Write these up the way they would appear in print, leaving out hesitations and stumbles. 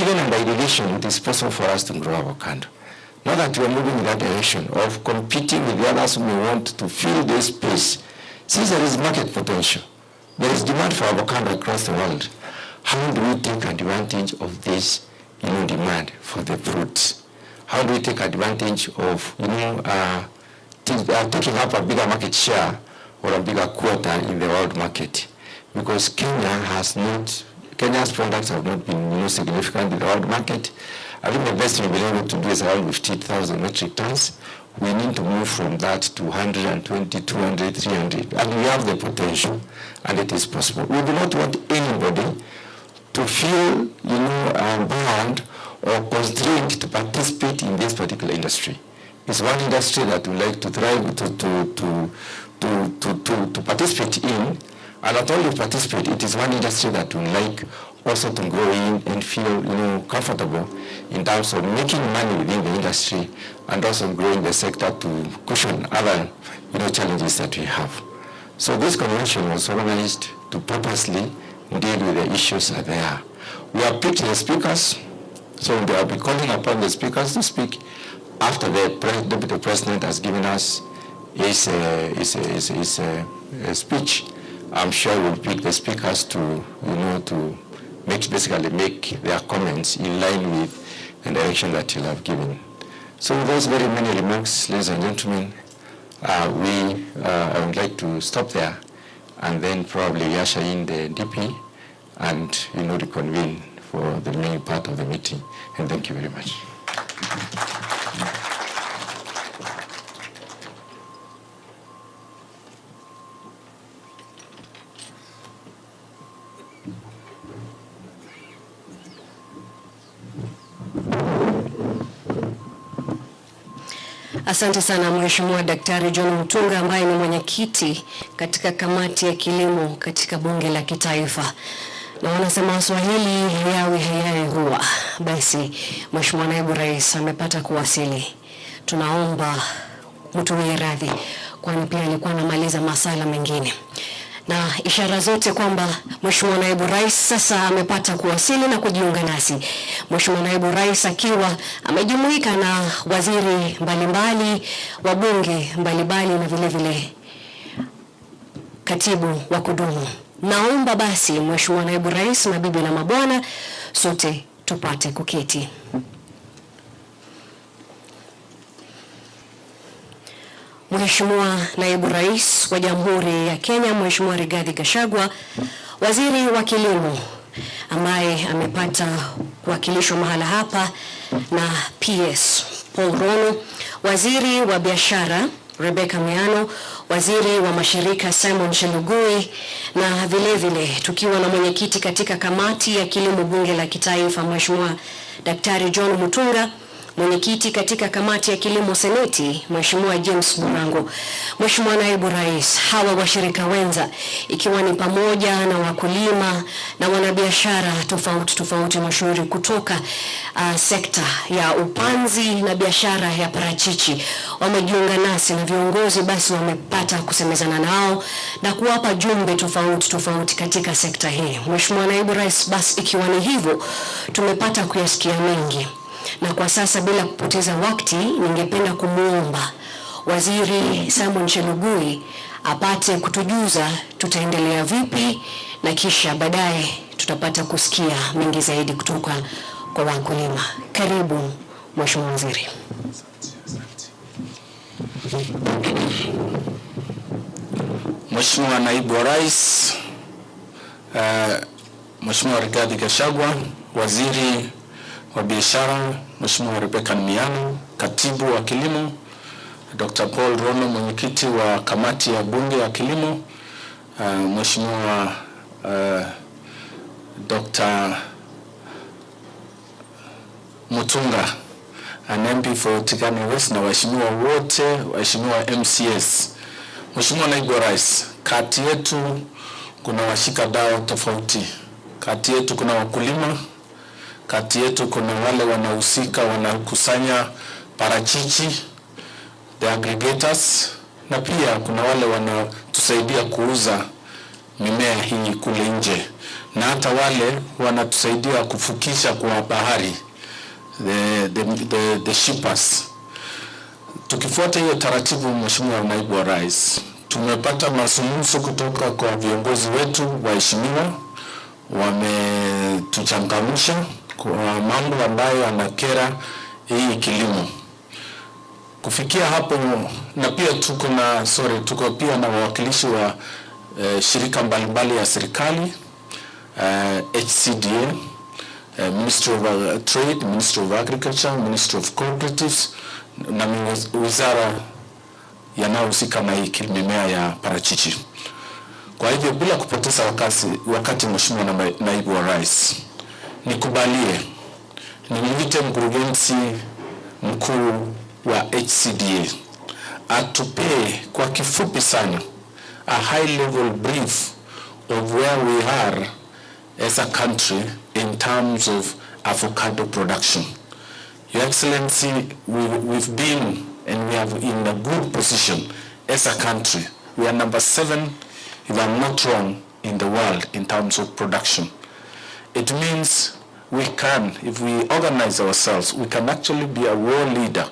even under irrigation, it is possible for us to grow avocado. Now that we are moving in that direction of competing with the others who may want to fill this space, since there is market potential, there is demand for avocado across the world. How do we take advantage of this, demand for the fruits? How do we take advantage of, taking up a bigger market share or a bigger quota in the world market? Because Kenya's products have not been, significant in the world market. I think the best we've been able to do is around 50,000 metric tons. We need to move from that to 120, 200, 300. And we have the potential, and it is possible. We do not want anybody to feel, bound or constrained to participate in this particular industry. It's one industry that we like to thrive to participate in, and not only participate, it is one industry that we like also to grow in and feel, comfortable in terms of making money within the industry and also growing the sector to cushion other, challenges that we have. So this convention was organized to purposely deal with the issues that they are. We have picked the speakers, so they will be calling upon the speakers to speak after the Deputy President has given us his speech. I'm sure we'll pick the speakers to, to make their comments in line with the direction that you'll have given. So with those very many remarks, ladies and gentlemen, I would like to stop there and then probably usher in the DP and, reconvene for the remaining part of the meeting. And thank you very much. Asante sana Mheshimiwa Daktari John Mutunga ambaye ni mwenyekiti katika kamati ya kilimo katika bunge la kitaifa. Na wanasema Waswahili yawi hayawi huwa. Basi Mheshimiwa Naibu Rais amepata kuwasili. Tunaomba mtuwie radhi kwani pia alikuwa anamaliza masala mengine. Na ishara zote kwamba Mheshimiwa Naibu Rais sasa amepata kuwasili na kujiunga nasi. Mheshimiwa Naibu Rais akiwa amejumuika na waziri mbalimbali, wabunge mbalimbali na vile vile katibu wa kudumu. Naomba basi Mheshimiwa Naibu Rais, mabibi na mabwana, sote tupate kuketi. Mheshimiwa Naibu Rais wa Jamhuri ya Kenya, Mheshimiwa Rigathi Gachagua, Waziri wa Kilimo ambaye amepata kuwakilishwa mahala hapa na PS Paul Rono, Waziri wa Biashara Rebecca Miano, Waziri wa Mashirika Simon Chelugui, na vile vile tukiwa na mwenyekiti katika kamati ya kilimo bunge la kitaifa Mheshimiwa Daktari John Mutunga, mwenyekiti katika kamati ya kilimo seneti Mheshimiwa James Murango. Mheshimiwa Naibu Rais, hawa washirika wenza ikiwa ni pamoja na wakulima na wanabiashara tofauti mashuhuri kutoka sekta ya upanzi na biashara ya parachichi wamejiunga nasi, na viongozi basi wamepata kusemezana nao na kuwapa jumbe tofauti katika sekta hii. Mheshimiwa Naibu Rais, basi ikiwa ni hivyo tumepata kuyasikia mengi. Na kwa sasa bila kupoteza wakati, ningependa kumuomba Waziri Simon Chelugui apate kutujuza tutaendelea vipi, na kisha baadaye tutapata kusikia mengi zaidi kutoka kwa wakulima. Karibu Mheshimiwa Waziri. Mheshimiwa Naibu wa Rais, Mheshimiwa Rigathi Gachagua, Waziri wa Biashara Mheshimiwa Rebecca Miano, Katibu wa Kilimo Dr. Paul Rono, mwenyekiti wa kamati ya bunge ya kilimo, Mheshimiwa Dr. Mutunga, an MP for Turkana West, na waheshimiwa wote, waheshimiwa MCS. Mheshimiwa Naibu wa Rais, kati yetu kuna washikadau tofauti. Kati yetu kuna wakulima, kati yetu kuna wale wanahusika wanakusanya parachichi, the aggregators, na pia kuna wale wanatusaidia kuuza mimea hii kule nje. na hata wale wanatusaidia kufukisha kwa bahari, the shippers. Tukifuata hiyo taratibu, Mheshimiwa Naibu wa Rais, tumepata mazungumzo kutoka kwa viongozi wetu waheshimiwa, wametuchangamsha kwa mambo ambayo yanakera hii kilimo. Kufikia hapo, na pia tuko pia na wawakilishi wa shirika mbalimbali ya serikali, HCDA, Ministry of Trade, Ministry of Agriculture, Ministry of Cooperatives na wizara yanayohusika na hii mimea ya parachichi. Kwa hivyo bila kupoteza wakati Mheshimiwa Naibu wa Rais, nikubalie nimwite mkurugenzi mkuu wa HCDA atupee kwa kifupi sana a high level brief of where we are as a country in terms of avocado production. Your Excellency, we've been and we are in a good position as a country. We are number 7, if I'm not wrong, in the world in terms of production. It means we can, if we organize ourselves, we can actually be a world leader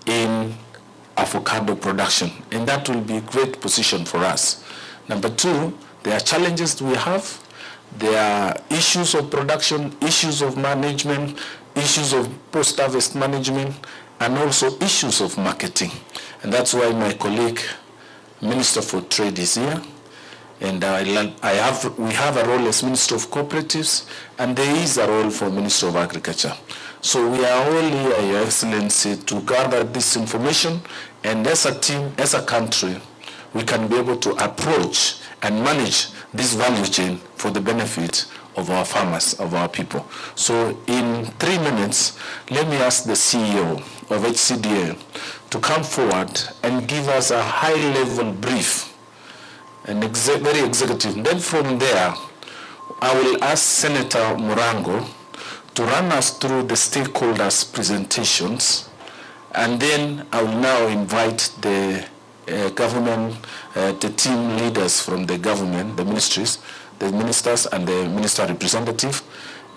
in avocado production, and that will be a great position for us. Number 2, there are challenges we have. There are issues of production, issues of management, issues of post-harvest management, and also issues of marketing. And that's why my colleague, Minister for Trade, is here. And we have a role as Minister of Cooperatives, and there is a role for Minister of Agriculture. So we are all here, Your Excellency, to gather this information, and as a team, as a country, we can be able to approach and manage this value chain for the benefit of our farmers, of our people. So in 3 minutes, let me ask the CEO of HCDA to come forward and give us a high-level brief, and very executive. Then from there, I will ask Senator Murango to run us through the stakeholders' presentations, and then I will now invite the government, the team leaders from the government, the ministries, the ministers and the minister representative,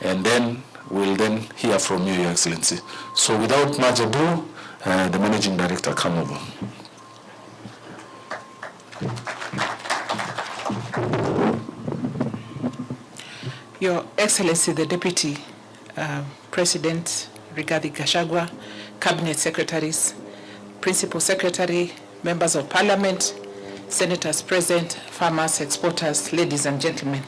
and then we'll then hear from you, Your Excellency. So without much ado, the Managing Director, come over. Your Excellency, the Deputy President, Rigathi Gachagua, Cabinet Secretaries, Principal Secretary, Members of Parliament, Senators present, farmers, exporters, ladies and gentlemen.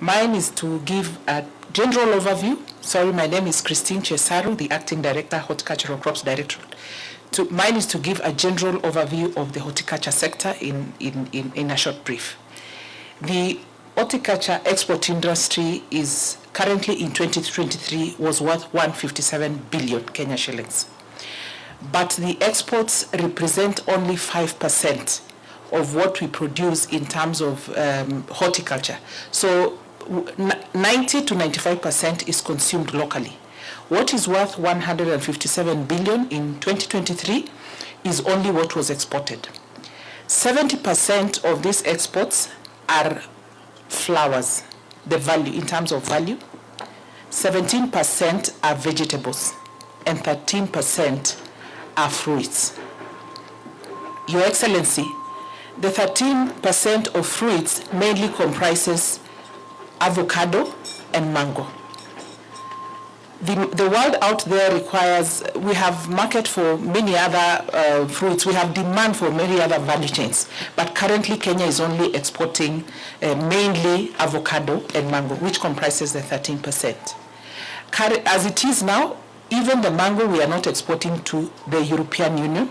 Mine is to give a general overview. Sorry, my name is Christine Chesaru, the Acting Director, Horticultural Crops Directorate. Mine is to give a general overview of the horticulture sector in a short brief. The horticulture export industry is currently in 2023 was worth 157 billion Kenya shillings. But the exports represent only 5% of what we produce in terms of horticulture. So 90 to 95% is consumed locally. What is worth 157 billion in 2023 is only what was exported. 70% of these exports are flowers, the value, in terms of value. 17% are vegetables, and 13% are fruits. Your Excellency, the 13% of fruits mainly comprises avocado and mango. The world out there requires, we have market for many other fruits, we have demand for many other value chains, but currently Kenya is only exporting mainly avocado and mango, which comprises the 13%. As it is now, even the mango we are not exporting to the European Union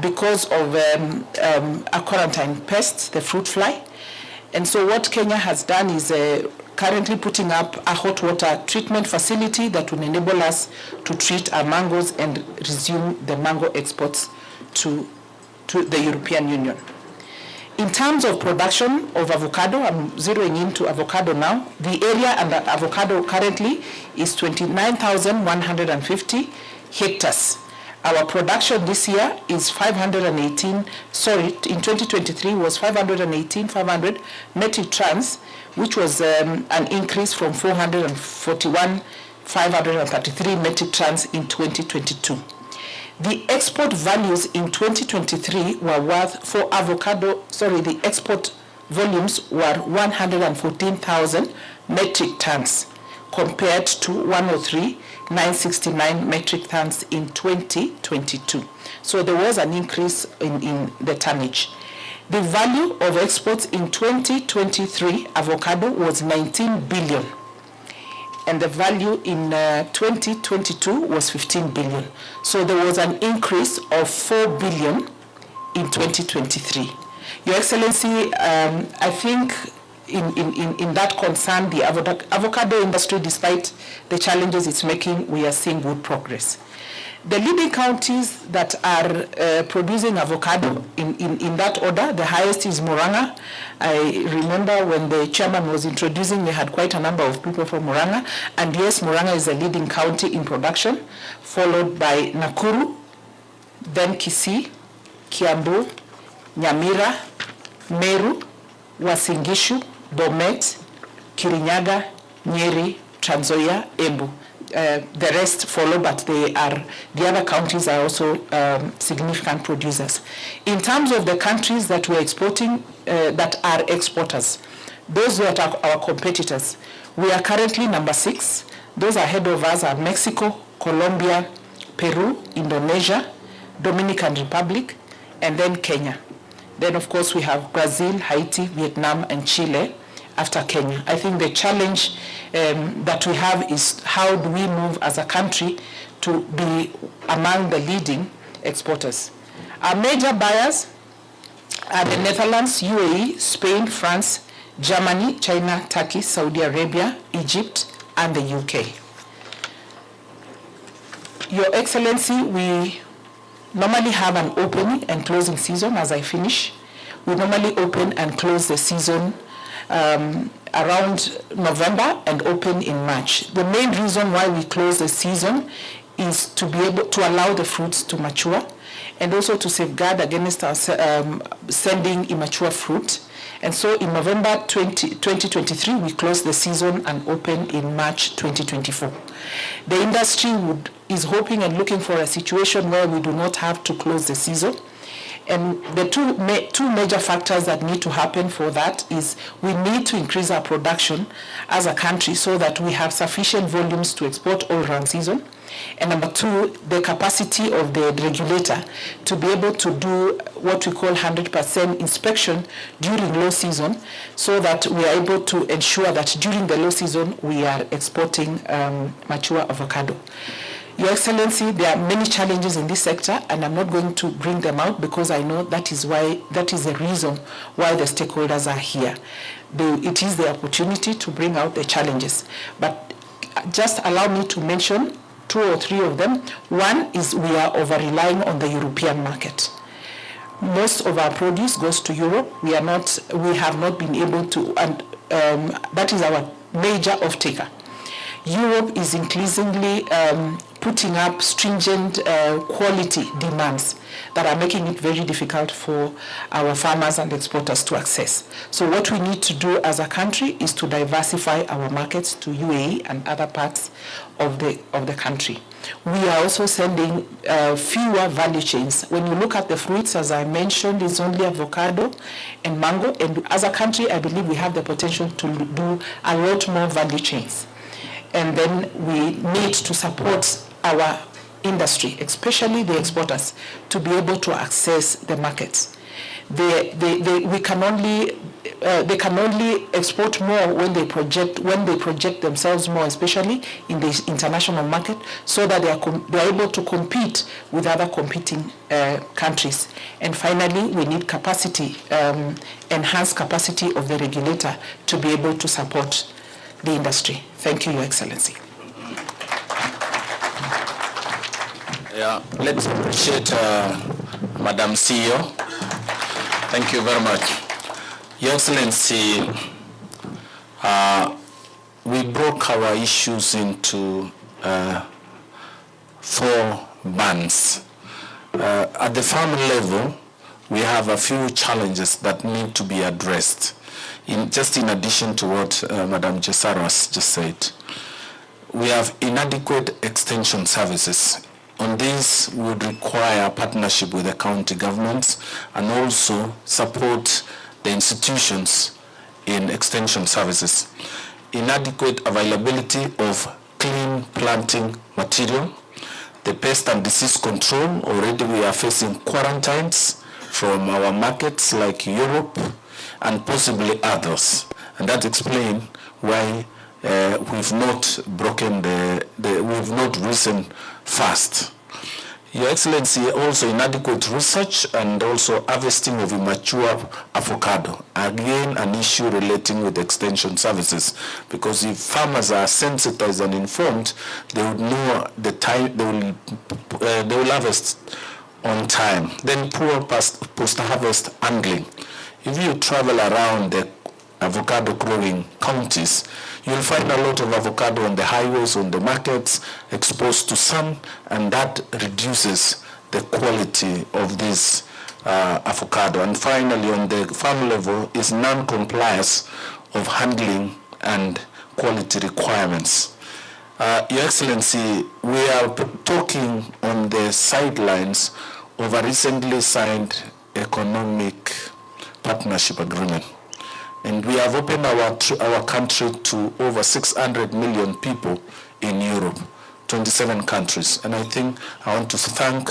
because of a quarantine pest, the fruit fly. And so what Kenya has done is currently putting up a hot water treatment facility that will enable us to treat our mangoes and resume the mango exports to the European Union. In terms of production of avocado, I'm zeroing into avocado now. The area under avocado currently is 29,150 hectares. Our production this year is 518, sorry, in 2023 was 500 metric tons, which was an increase from 533 metric tons in 2022. The export values in 2023 were worth for avocado, the export volumes were 114,000 metric tons compared to 103,969 metric tons in 2022. So there was an increase in the tonnage. The value of exports in 2023 avocado was 19 billion. And the value in 2022 was 15 billion. So there was an increase of 4 billion in 2023. Your Excellency, I think in that concern, the avocado industry, despite the challenges it's making, we are seeing good progress. The leading counties that are producing avocado in that order, the highest is Murang'a. I remember when the chairman was introducing, we had quite a number of people from Murang'a. And yes, Murang'a is the leading county in production, followed by Nakuru, then Kisii, Kiambu, Nyamira, Meru, Uasin Gishu, Bomet, Kirinyaga, Nyeri, Trans Nzoia, Embu. The rest follow, but the other counties are also significant producers. In terms of the countries that we're exporting, that are exporters, those that are our competitors, we are currently number 6. Those ahead of us are Mexico, Colombia, Peru, Indonesia, Dominican Republic, and then Kenya. Then, of course, we have Brazil, Haiti, Vietnam, and Chile after Kenya. I think the challenge that we have is how do we move as a country to be among the leading exporters. Our major buyers are the Netherlands, UAE, Spain, France, Germany, China, Turkey, Saudi Arabia, Egypt, and the UK. Your Excellency, we normally have an opening and closing season as I finish. We normally open and close the season around November and open in March. The main reason why we close the season is to be able to allow the fruits to mature and also to safeguard against us sending immature fruit. And so in November 2023, we close the season and open in March 2024. The industry is hoping and looking for a situation where we do not have to close the season. And the two major factors that need to happen for that is we need to increase our production as a country so that we have sufficient volumes to export all round season. And number 2, the capacity of the regulator to be able to do what we call 100% inspection during low season so that we are able to ensure that during the low season we are exporting mature avocado. Your Excellency, there are many challenges in this sector, and I'm not going to bring them out because I know that is the reason why the stakeholders are here. It is the opportunity to bring out the challenges. But just allow me to mention 2 or 3 of them. One is we are over-relying on the European market. Most of our produce goes to Europe. We have not been able to, and that is our major off-taker. Europe is increasingly putting up stringent quality demands that are making it very difficult for our farmers and exporters to access. So what we need to do as a country is to diversify our markets to UAE and other parts of the country. We are also sending fewer value chains. When you look at the fruits, as I mentioned, it's only avocado and mango. And as a country, I believe we have the potential to do a lot more value chains. And then we need to support our industry, especially the exporters, to be able to access the markets. They can only export more when they project themselves more, especially in the international market, so that they are able to compete with other competing countries. And finally, we need capacity, enhanced capacity of the regulator to be able to support the industry. Thank you, Your Excellency. Yeah, let's appreciate Madam CEO. Thank you very much. Your Excellency, we broke our issues into 4 bands. At the farm level, we have a few challenges that need to be addressed. In addition to what Madam Jesaro has just said, we have inadequate extension services. On this, we would require a partnership with the county governments and also support the institutions in extension services. Inadequate availability of clean planting material. The pest and disease control, already we are facing quarantines from our markets like Europe and possibly others. And that explains why we've not broken we've not risen fast. Your Excellency, also inadequate research and also harvesting of immature avocado. Again, an issue relating with extension services, because if farmers are sensitized and informed, they would know the time they will harvest on time. Then poor post-harvest handling. If you travel around the avocado growing counties, you'll find a lot of avocado on the highways, on the markets, exposed to sun, and that reduces the quality of this avocado. And finally, on the farm level, is non-compliance of handling and quality requirements. Your Excellency, we are talking on the sidelines of a recently signed economic partnership agreement. And we have opened our country to over 600 million people in Europe, 27 countries. And I think I want to thank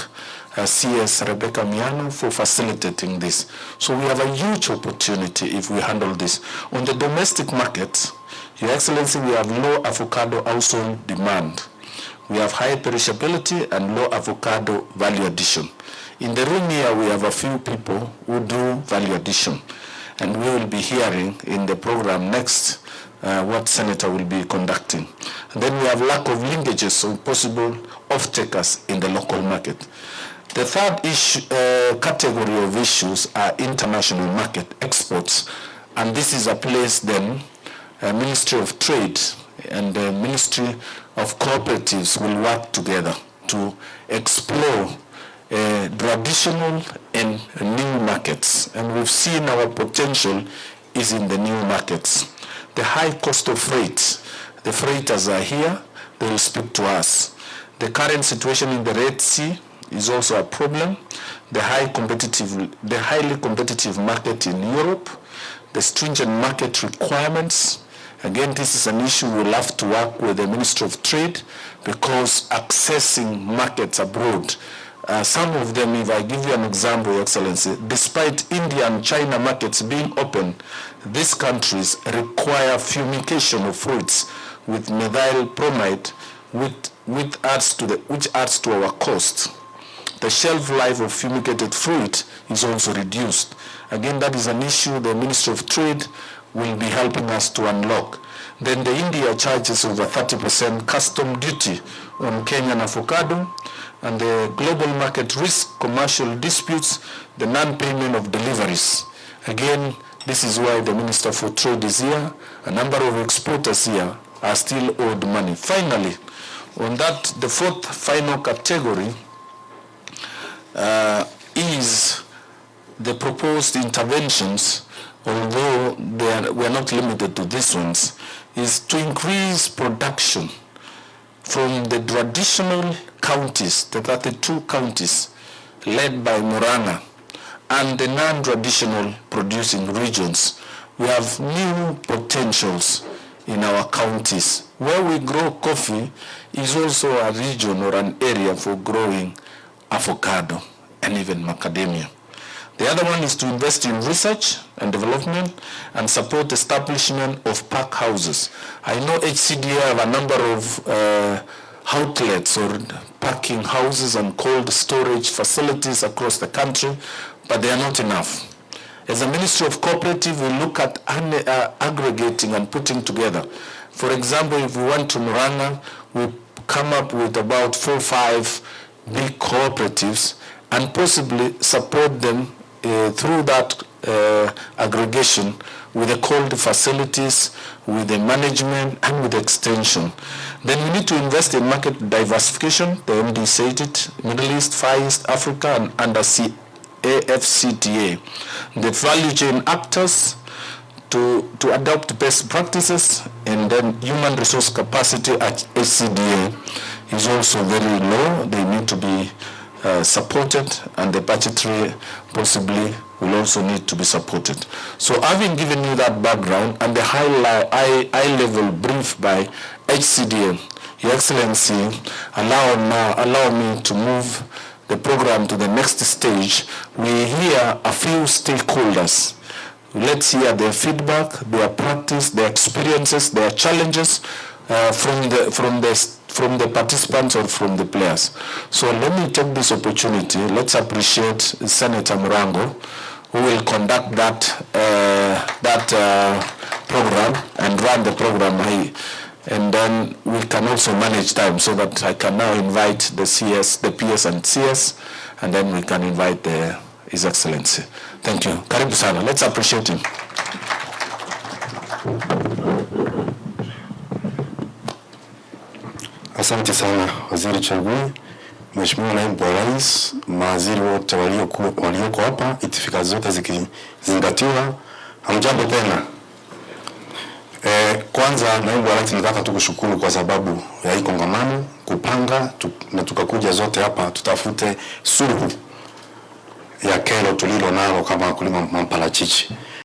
CS Rebecca Miano for facilitating this. So we have a huge opportunity if we handle this. On the domestic market, Your Excellency, we have low avocado household demand. We have high perishability and low avocado value addition. In the room here, we have a few people who do value addition. And we will be hearing in the program next what Senator will be conducting. And then we have lack of linkages of possible off-takers in the local market. The third issue, category of issues are international market exports. And this is a place then, Ministry of Trade and the Ministry of Cooperatives will work together to explore traditional and new markets, and we've seen our potential is in the new markets. The high cost of freight, the freighters are here, they will speak to us. The current situation in the Red Sea is also a problem. The highly competitive market in Europe, the stringent market requirements. Again, this is an issue we'll have to work with the Ministry of Trade, because accessing markets abroad, some of them, if I give you an example, Your Excellency, despite India and China markets being open, these countries require fumigation of fruits with methyl bromide, which adds to our cost. The shelf life of fumigated fruit is also reduced. Again, that is an issue the Ministry of Trade will be helping us to unlock. Then the India charges over 30% custom duty on Kenyan avocado, and the global market risk, commercial disputes, the non-payment of deliveries. Again, this is why the Minister for Trade is here. A number of exporters here are still owed money. Finally, on that, the fourth final category is the proposed interventions, although we're not limited to these ones, is to increase production from the traditional counties, the 32 counties led by Murang'a, and the non-traditional producing regions. We have new potentials in our counties. Where we grow coffee is also a region or an area for growing avocado and even macadamia. The other one is to invest in research and development and support establishment of pack houses. I know HCDA have a number of outlets or packing houses and cold storage facilities across the country, but they are not enough. As a Ministry of Cooperative, we look at aggregating and putting together. For example, if we went to Murang'a, we come up with about 4 or 5 big cooperatives and possibly support them through that aggregation with the cold facilities, with the management, and with the extension. Then we need to invest in market diversification. The MD said it, Middle East, Far East, Africa, and under AFCTA. The value chain actors to adopt best practices, and then human resource capacity at HCDA is also very low. They need to be supported, and the budgetary possibly will also need to be supported. So having given you that background and the high-level brief by HCDA, Your Excellency, allow me to move the program to the next stage. We hear a few stakeholders. Let's hear their feedback, their practice, their experiences, their challenges from the participants or from the players. So let me take this opportunity. Let's appreciate Senator Murango, who will conduct that program and run the program. And then we can also manage time so that I can now invite the CS, the PS and CS, and then we can invite His Excellency. Thank you. Karibu sana. Let's appreciate him. Asante sana Waziri Chagui, Mheshimiwa Naibu wa Rais, mawaziri wote walioko hapa, itifika zote zikizingatiwa. Hamjambo tena. Kwanza Naibu wa Rais, nataka tukushukuru kwa sababu ya hii kongamano, kupanga na tukakuja zote hapa tutafute suluhu ya kero tulilo nalo kama wakulima mparachichi.